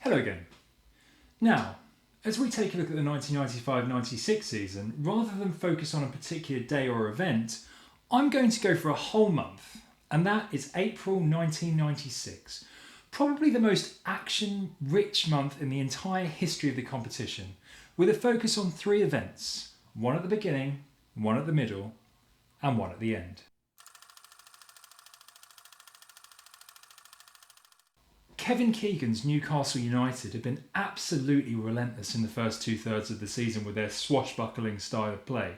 Hello again. Now, as we take a look at the 1995-96 season, rather than focus on a particular day or event, I'm going to go for a whole month, and that is April 1996. Probably the most action-rich month in the entire history of the competition, with a focus on 3 events, one at the beginning, one at the middle, and one at the end. Kevin Keegan's Newcastle United had been absolutely relentless in the first 2/3 of the season with their swashbuckling style of play.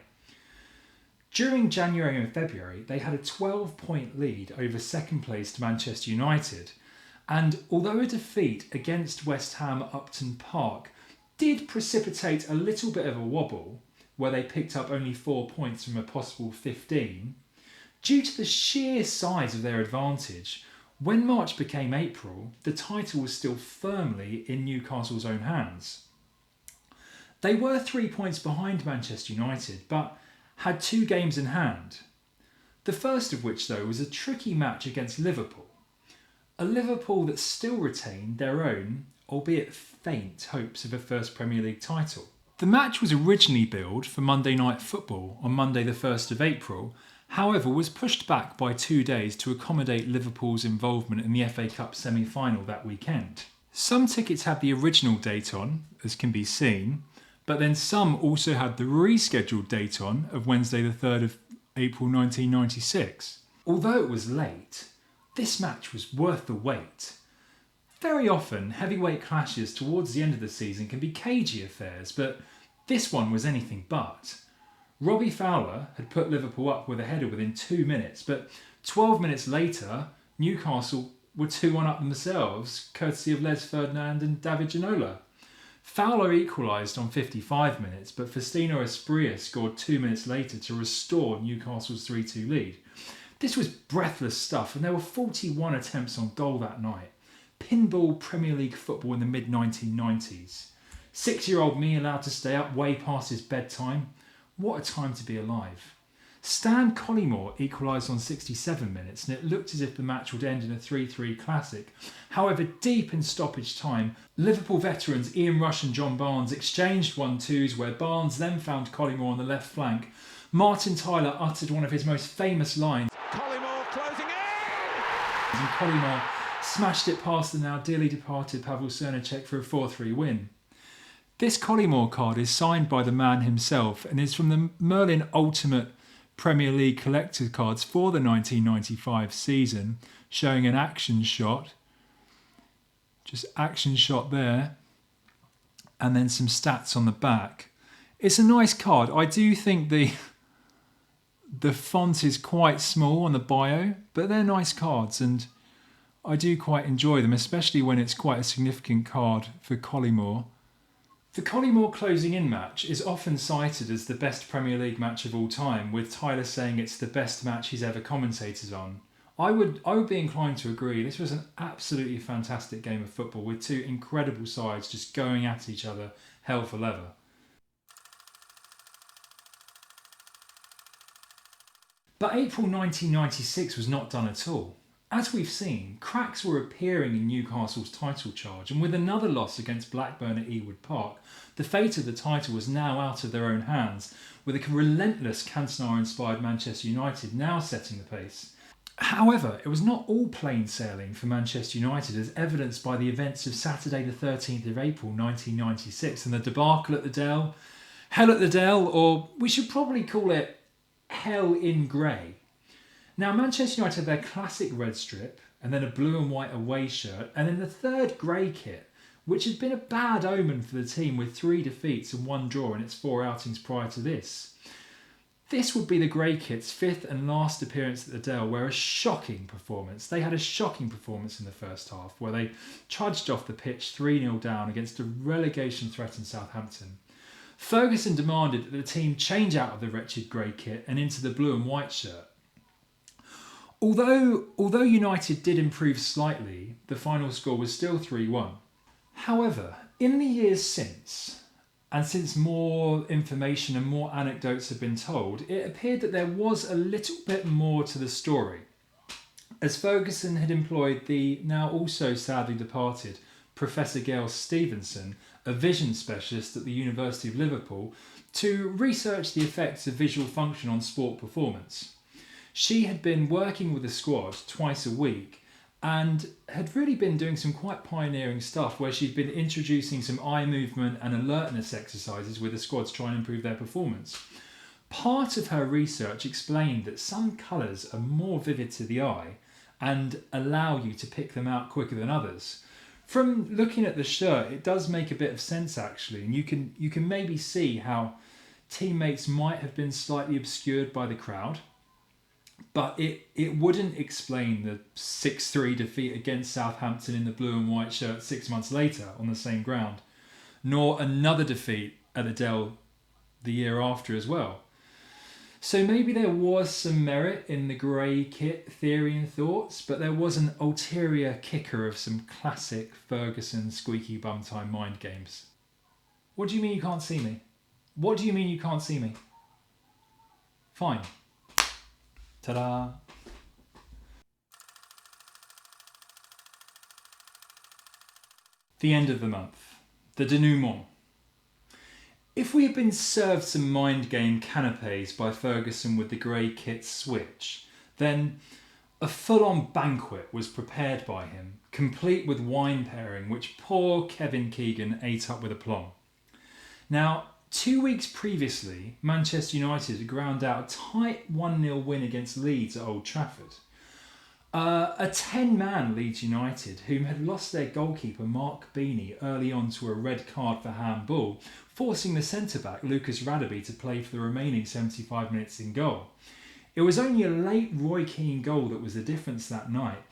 During January and February, they had a 12-point lead over second-placed Manchester United, and although a defeat against West Ham at Upton Park did precipitate a little bit of a wobble, where they picked up only 4 points from a possible 15, due to the sheer size of their advantage, when March became April, the title was still firmly in Newcastle's own hands. They were 3 points behind Manchester United, but had 2 games in hand. The first of which, though, was a tricky match against Liverpool. A Liverpool that still retained their own, albeit faint, hopes of a first Premier League title. The match was originally billed for Monday Night Football on Monday the 1st of April, however was pushed back by 2 days to accommodate Liverpool's involvement in the FA Cup semi-final that weekend. Some tickets had the original date on, as can be seen, but then some also had the rescheduled date on of Wednesday the 3rd of April 1996. Although it was late, this match was worth the wait. Very often, heavyweight clashes towards the end of the season can be cagey affairs, but this one was anything but. Robbie Fowler had put Liverpool up with a header within 2 minutes, but 12 minutes later, Newcastle were 2-1 up themselves, courtesy of Les Ferdinand and David Ginola. Fowler equalised on 55 minutes, but Faustino Asprilla scored 2 minutes later to restore Newcastle's 3-2 lead. This was breathless stuff, and there were 41 attempts on goal that night. Pinball Premier League football in the mid-1990s. 6-year-old me allowed to stay up way past his bedtime. What a time to be alive. Stan Collymore equalised on 67 minutes, and it looked as if the match would end in a 3-3 classic. However, deep in stoppage time, Liverpool veterans Ian Rush and John Barnes exchanged 1-2s, where Barnes then found Collymore on the left flank. Martin Tyler uttered one of his most famous lines, "Collymore closing in!" and Collymore smashed it past the now dearly departed Pavel Srnicek for a 4-3 win. This Collymore card is signed by the man himself and is from the Merlin Ultimate Premier League collector cards for the 1995 season, showing an action shot. Just action shot there. And then some stats on the back. It's a nice card. I do think the font is quite small on the bio, but they're nice cards and I do quite enjoy them, especially when it's quite a significant card for Collymore. The Collymore Closing In match is often cited as the best Premier League match of all time, with Tyler saying it's the best match he's ever commentated on. I would be inclined to agree. This was an absolutely fantastic game of football with 2 incredible sides just going at each other hell for leather. But April 1996 was not done at all. As we've seen, cracks were appearing in Newcastle's title charge, and with another loss against Blackburn at Ewood Park, the fate of the title was now out of their own hands, with a relentless Cantona-inspired Manchester United now setting the pace. However, it was not all plain sailing for Manchester United, as evidenced by the events of Saturday the 13th of April 1996 and the debacle at the Dell, hell at the Dell, or we should probably call it hell in grey. Now, Manchester United had their classic red strip and then a blue and white away shirt and then the 3rd grey kit, which had been a bad omen for the team with 3 defeats and 1 draw in its 4 outings prior to this. This would be the grey kit's 5th and last appearance at the Dell, where a shocking performance. They had a shocking performance in the first half where they trudged off the pitch 3-0 down against a relegation threatened Southampton. Ferguson demanded that the team change out of the wretched grey kit and into the blue and white shirt. Although United did improve slightly, the final score was still 3-1. However, in the years since, and since more information and more anecdotes have been told, it appeared that there was a little bit more to the story, as Ferguson had employed the now also sadly departed Professor Gail Stevenson, a vision specialist at the University of Liverpool, to research the effects of visual function on sport performance. She had been working with the squad twice a week and had really been doing some quite pioneering stuff where she'd been introducing some eye movement and alertness exercises with the squad to try and improve their performance. Part of her research explained that some colours are more vivid to the eye and allow you to pick them out quicker than others. From looking at the shirt, it does make a bit of sense actually, and you can maybe see how teammates might have been slightly obscured by the crowd. But it wouldn't explain the 6-3 defeat against Southampton in the blue and white shirt 6 months later on the same ground, nor another defeat at the Dell the year after as well. So maybe there was some merit in the grey kit theory and thoughts, but there was an ulterior kicker of some classic Ferguson squeaky bum time mind games. What do you mean you can't see me? What do you mean you can't see me? Fine. Ta-da! The end of the month. The denouement. If we had been served some mind game canapes by Ferguson with the grey kit switch, then a full-on banquet was prepared by him, complete with wine pairing, which poor Kevin Keegan ate up with aplomb. Now, 2 weeks previously, Manchester United had ground out a tight 1-0 win against Leeds at Old Trafford. A 10-man Leeds United, whom had lost their goalkeeper Mark Beanie early on to a red card for handball, forcing the centre-back Lucas Radebe to play for the remaining 75 minutes in goal. It was only a late Roy Keane goal that was the difference that night,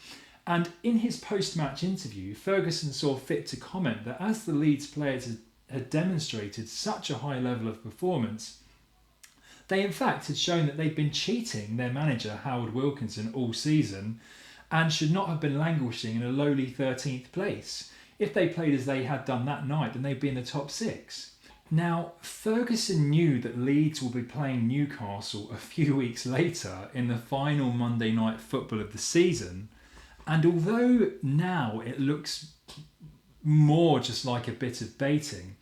and in his post-match interview, Ferguson saw fit to comment that as the Leeds players had demonstrated such a high level of performance, they in fact had shown that they'd been cheating their manager Howard Wilkinson all season and should not have been languishing in a lowly 13th place. If they played as they had done that night, then they'd be in the top 6. Now, Ferguson knew that Leeds will be playing Newcastle a few weeks later in the final Monday night football of the season, and although now it looks more just like a bit of baiting,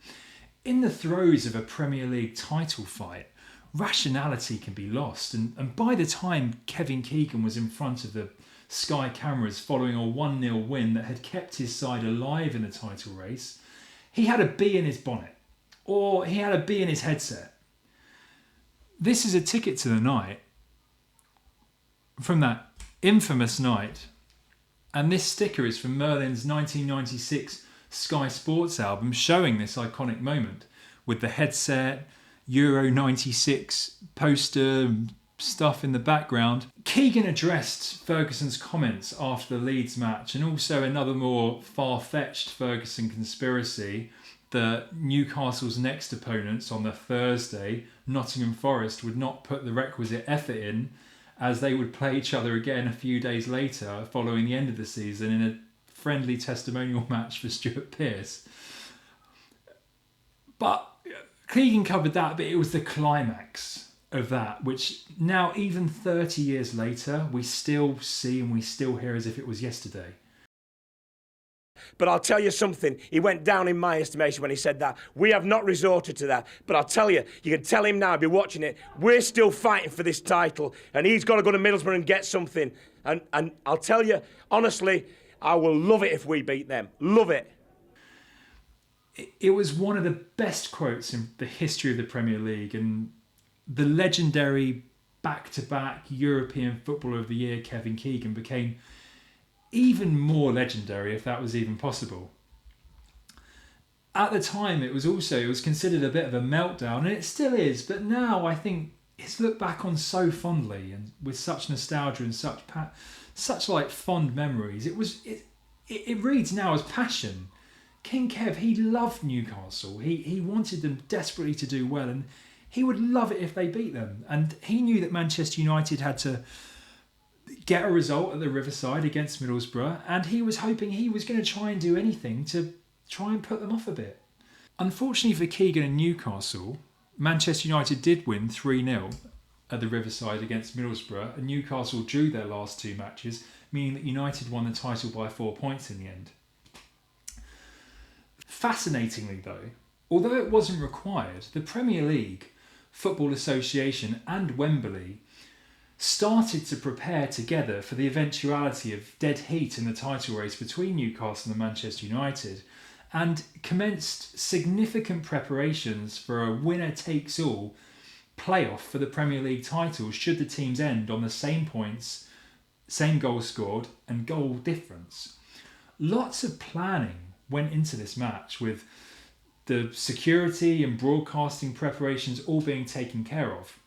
in the throes of a Premier League title fight, rationality can be lost, and by the time Kevin Keegan was in front of the Sky cameras following a 1-0 win that had kept his side alive in the title race, he had a bee in his bonnet, or he had a bee in his headset. This is a ticket to the night from that infamous night, and this sticker is from Merlin's 1996 Sky Sports album showing this iconic moment with the headset, Euro 96 poster stuff in the background. Keegan addressed Ferguson's comments after the Leeds match, and also another more far-fetched Ferguson conspiracy that Newcastle's next opponents on the Thursday, Nottingham Forest, would not put the requisite effort in, as they would play each other again a few days later following the end of the season in a friendly testimonial match for Stuart Pearce. But Keegan covered that, but it was the climax of that, which now, even 30 years later, we still see and we still hear as if it was yesterday. But I'll tell you something, he went down in my estimation when he said that. We have not resorted to that. But I'll tell you, you can tell him now, I'll be watching it, we're still fighting for this title, and he's got to go to Middlesbrough and get something. And I'll tell you, honestly, I will love it if we beat them. Love it. It was one of the best quotes in the history of the Premier League, and the legendary back-to-back European Footballer of the Year Kevin Keegan became even more legendary, if that was even possible. At the time, it was considered a bit of a meltdown, and it still is, but now I think it's looked back on so fondly and with such nostalgia and such like fond memories. It reads now as passion. King Kev, he loved Newcastle. He wanted them desperately to do well, and he would love it if they beat them. And he knew that Manchester United had to get a result at the Riverside against Middlesbrough, and he was hoping he was going to try and do anything to try and put them off a bit. Unfortunately for Keegan and Newcastle, Manchester United did win 3-0 at the Riverside against Middlesbrough, and Newcastle drew their last 2 matches, meaning that United won the title by 4 points in the end. Fascinatingly though, although it wasn't required, the Premier League, Football Association and Wembley started to prepare together for the eventuality of dead heat in the title race between Newcastle and Manchester United, and commenced significant preparations for a winner-takes-all playoff for the Premier League title should the teams end on the same points, same goals scored and goal difference. Lots of planning went into this match, with the security and broadcasting preparations all being taken care of.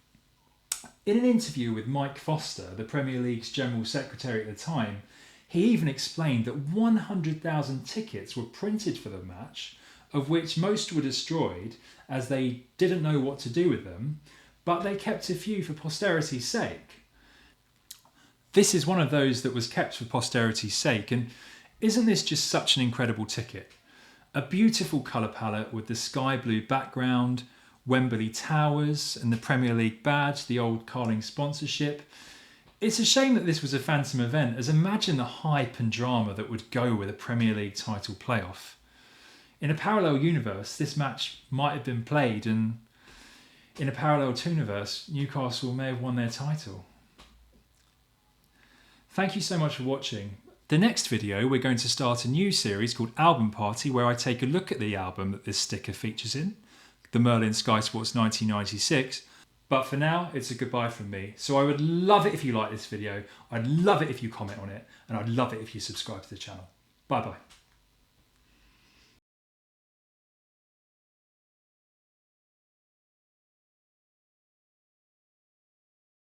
In an interview with Mike Foster, the Premier League's General Secretary at the time, he even explained that 100,000 tickets were printed for the match, of which most were destroyed as they didn't know what to do with them, but they kept a few for posterity's sake. This is one of those that was kept for posterity's sake, and isn't this just such an incredible ticket? A beautiful colour palette with the sky blue background, Wembley Towers and the Premier League badge, the old Carling sponsorship. It's a shame that this was a phantom event, as imagine the hype and drama that would go with a Premier League title playoff. In a parallel universe, this match might have been played, and in a parallel tooniverse, Newcastle may have won their title. Thank you so much for watching. The next video, we're going to start a new series called Album Party, where I take a look at the album that this sticker features in, the Merlin Sky Sports 1996. But for now, it's a goodbye from me. So I would love it if you like this video, I'd love it if you comment on it, and I'd love it if you subscribe to the channel. Bye bye.